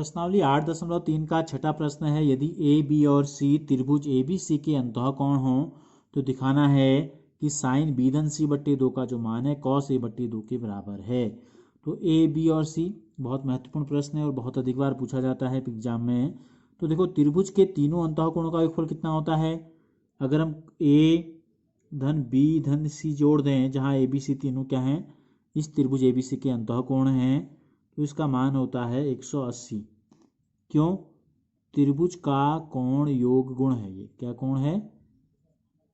प्रश्नावली 8.3 का छठा प्रश्न है, यदि ए बी और सी त्रिभुज ए बी सी के अंतःकोण हो तो दिखाना है कि साइन बी धन सी बट्टे 2 का जो मान है कॉस ए बट्टे 2 के बराबर है। तो ए बी और सी बहुत महत्वपूर्ण प्रश्न है और बहुत अधिक बार पूछा जाता है एग्जाम में। तो देखो त्रिभुज के तीनों अंतःकोणों का योगफल कितना होता है, अगर हम ए धन बी धन सी जोड़ दें, जहाँ ए बी सी तीनों क्या हैं, इस त्रिभुज ए बी सी के अंतःकोण हैं, तो इसका मान होता है 180। क्यों? त्रिभुज का कोण योग गुण है, ये क्या कोण है,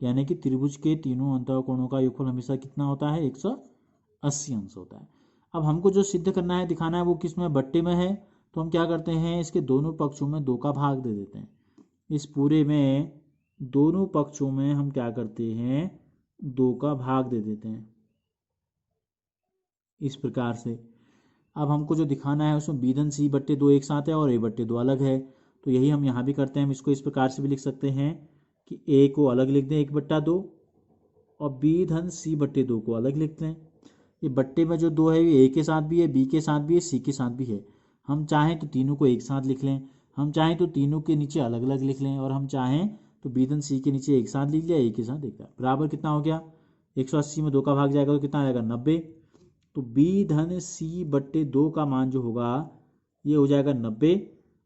यानी कि त्रिभुज के तीनों अंतःकोणों का योगफल हमेशा कितना होता है, 180 अंश होता है। अब हमको जो सिद्ध करना है, दिखाना है, वो किस में, बट्टे में है। तो हम क्या करते हैं, इसके दोनों पक्षों में 2 का भाग दे देते हैं। इस पूरे में दोनों पक्षों में हम क्या करते हैं, 2 का भाग दे देते हैं इस प्रकार से। अब हमको जो दिखाना है उसमें बी धन सी बट्टे 2 एक साथ है और ए बट्टे 2 अलग है, तो यही हम यहाँ भी करते हैं। हम इसको इस प्रकार से भी लिख सकते हैं कि ए को अलग लिख दें 1/2 और बी धन सी बट्टे 2 को अलग लिख दें। ये बट्टे में जो 2 है ये ए के साथ भी है, बी के साथ भी है, सी के साथ भी है। हम चाहें तो तीनों को एक साथ लिख लें, हम चाहें तो तीनों के नीचे अलग अलग लिख लें, और हम चाहें तो बी धन सी के नीचे एक साथ लिख लिया, ए के साथ एक साथ। बराबर कितना हो गया, 180 में 2 का भाग जाएगा तो कितना आ जाएगा, 90। तो बी धन सी बट्टे 2 का मान जो होगा ये हो जाएगा 90,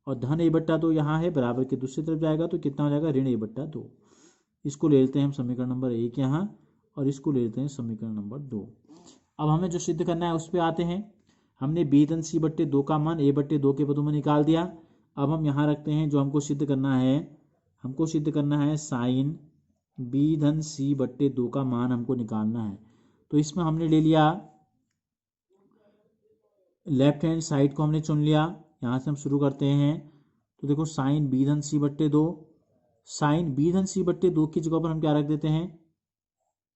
और धन ए बट्टा 2 यहाँ है, बराबर के दूसरी तरफ जाएगा तो कितना हो जाएगा, ऋण ए बट्टा 2। इसको ले लेते हैं हम समीकरण नंबर 1 यहाँ, और इसको ले लेते हैं समीकरण नंबर 2। अब हमें जो सिद्ध करना है उस पर आते हैं। हमने बी धन सी बट्टे 2 का मान ए बट्टे 2 के पदों में निकाल दिया। अब हम यहाँ रखते हैं जो हमको सिद्ध करना है, हमको सिद्ध करना है साइन बी धन सी बट्टे 2 का मान हमको निकालना है। तो इसमें हमने ले लिया लेफ्ट हैंड साइड को हमने चुन लिया। यहाँ से हम शुरू करते हैं। तो देखो साइन बी धन सी बट्टे 2, साइन बी धन सी बट्टे 2 की जगह पर हम क्या रख देते हैं,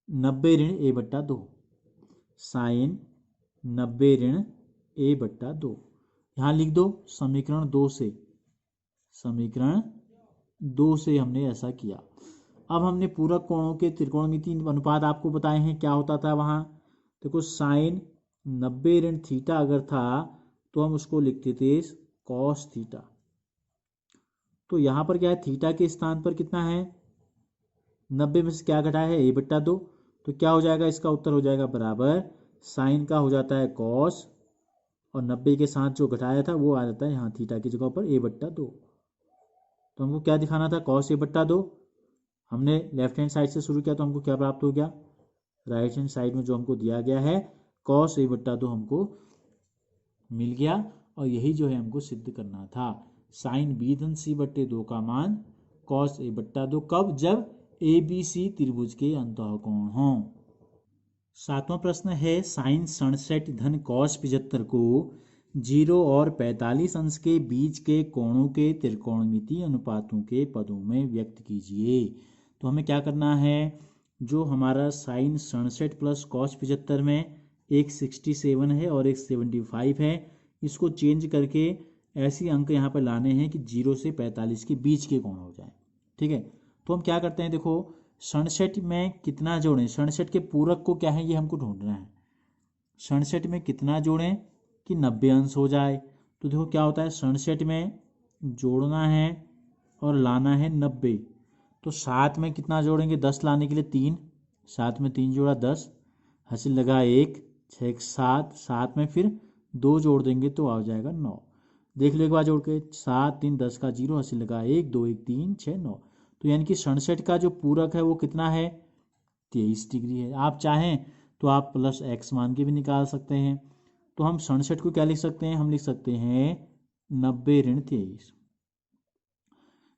90 ऋण ए बट्टा 2, साइन 90 ऋण ए बट्टा 2 यहाँ लिख दो समीकरण 2 से, समीकरण 2 से हमने ऐसा किया। अब हमने पूरक कोणों के त्रिकोणमिति अनुपात आपको बताए हैं, क्या होता था वहाँ, देखो साइन 90 ऋण थीटा अगर था तो हम उसको लिखते थे कॉस थीटा। तो यहाँ पर क्या है, थीटा के स्थान पर कितना है, 90 में से क्या घटाया है, ए बट्टा 2। तो क्या हो जाएगा, इसका उत्तर हो जाएगा बराबर साइन का हो जाता है कॉस, और 90 के साथ जो घटाया था वो आ जाता है यहाँ थीटा की जगह पर ए बट्टा 2। तो हमको क्या दिखाना था, कॉस ए बट्टा 2। हमने लेफ्ट हैंड साइड से शुरू किया तो हमको क्या प्राप्त हो गया, राइट हैंड साइड में जो हमको दिया गया है कॉस ए बट्टा 2 हमको मिल गया। और यही जो है हमको सिद्ध करना था, साइन बी धन सी बट्टे 2 का मान कॉस ए बट्टा 2, कब, जब ए बी सी त्रिभुज के अंतःकोण हो। सातवां प्रश्न है, साइन 67 धन कॉस 75 को 0 और 45 अंश के बीच के कोणों के त्रिकोणमिति अनुपातों के पदों में व्यक्त कीजिए। तो हमें क्या करना है, जो हमारा साइन 67 प्लस कॉस 75 में एक 67 है और एक 75 है, इसको चेंज करके ऐसे अंक यहाँ पर लाने हैं कि 0 से 45 के बीच के कोण हो जाए। ठीक है, तो हम क्या करते हैं, देखो 67 में कितना जोड़ें, 67 के पूरक को क्या है ये हमको ढूंढना है। 67 में कितना जोड़ें कि 90 अंश हो जाए। तो देखो क्या होता है, 67 में जोड़ना है और लाना है 90। तो 7 में कितना जोड़ेंगे, 10 लाने के लिए 3, 7 में 3 जोड़ा 10, हासिल लगा 1, 6 7, 7 में फिर 2 जोड़ देंगे तो आ जाएगा 9। देख लो एक बार जोड़ के, 7 3 10 का 0, हासिल लगा 1 2 1 3 6 9। तो यानी कि 67 का जो पूरक है वो कितना है, 23 डिग्री है। आप चाहें तो आप प्लस एक्स मान के भी निकाल सकते हैं। तो हम 67 को क्या लिख सकते हैं, हम लिख सकते हैं 90 ऋण 23।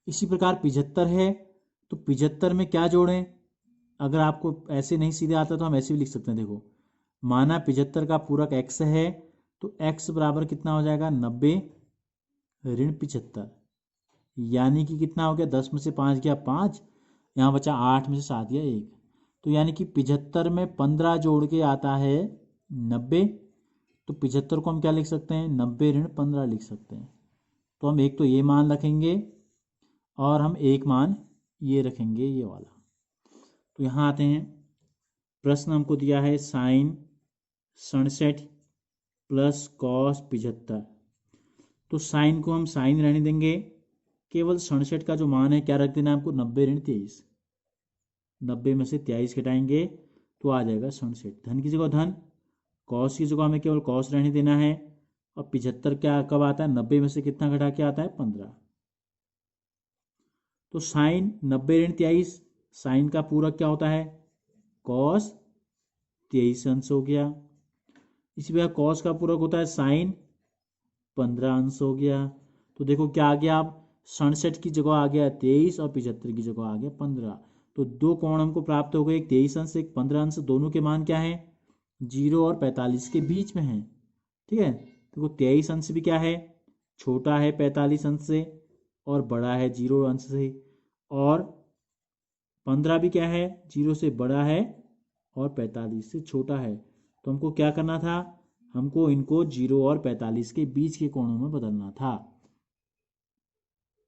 इसी प्रकार 75 है, तो 75 में क्या जोड़ें, अगर आपको ऐसे नहीं सीधे आता तो हम ऐसे भी लिख सकते हैं। देखो माना 75 का पूरक x है, तो x बराबर कितना हो जाएगा, 90 ऋण 75, यानी कि कितना हो गया, 10 में से 5 गया 5, यहाँ बचा 8 में से 7 गया 1। तो यानी कि 75 में 15 जोड़ के आता है 90। तो 75 को हम क्या लिख सकते हैं, 90 ऋण 15 लिख सकते हैं। तो हम एक तो ये मान रखेंगे और हम एक मान ये रखेंगे, ये वाला। तो यहाँ आते हैं, प्रश्न हमको दिया है साइन 67 प्लस कॉस 75। तो साइन को हम साइन रहने देंगे, केवल 67 का जो मान है क्या रख देना है आपको, 90-23। 90 में से 23 घटाएंगे तो आ जाएगा 67। धन की जगह धन, कॉस की जगह हमें केवल कॉस रहने देना है। और 75 क्या कब आता है, 90 में से कितना घटा के आता है, 15। तो साइन 90-23, साइन का पूरक क्या होता है, कॉस 23 अंश हो गया। इसी प्रकार कॉस का पूरक होता है साइन 15 अंश हो गया। तो देखो क्या आ गया, आप 67 की जगह आ गया 23 और 75 की जगह आ गया 15। तो दो कोण हमको प्राप्त हो गए, एक 23 अंश एक 15 अंश। दोनों के मान क्या है, 0 और 45 के बीच में है। ठीक है, देखो 23 अंश भी क्या है, छोटा है 45 अंश से और बड़ा है 0 अंश से। और 15 भी क्या है, 0 से बड़ा है और 45 से छोटा है। तो हमको क्या करना था, हमको इनको 0 और 45 के बीच के कोणों में बदलना था।